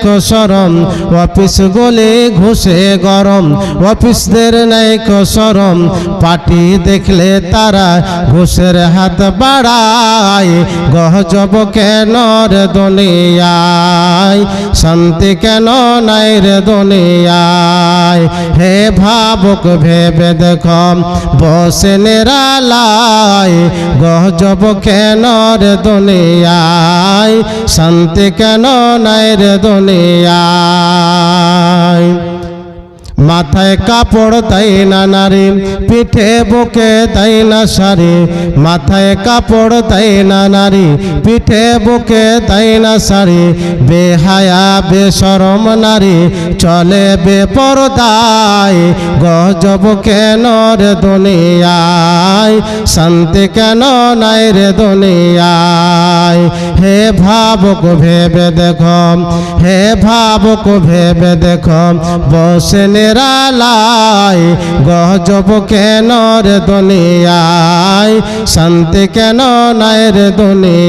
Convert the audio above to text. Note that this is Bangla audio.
কো শরম, অফিস গলে ঘুষে গরম, অফিসদের নাই কো শরম, পার্টি দেখলে তারা ঘুষের হাত বাড়ায়। গজব কেন রে দুনিয়ায়, শান্তি কেন নাই রে দুনিয়ায়। হে ভাবুক ভেবে দেখো বসে নিরালায়, গজব কেন রে দুনিয়ায়, শান্তি কেন নাই রে দুনিয়ায়। মাথায় কাপড় তাই না নারী, পিঠে বুকে তাই না শাড়ি, মাথায় কাপড় তাই না নারী, পিঠে বুকে তাই না শাড়ি। বেহায়া বেশরম নারী চলে বেপরদায়, গজব কেন রে দুনিয়ায়, শান্তি কেন নাই রে দুনিয়ায়। হে ভাবুক ভেবে দেখো, হে ভাবুক ভেবে দেখো বসে নিরালায়, গজব কেন রে দুনিয়ায়, শান্তি কেন নাই রে দুনিয়ায়।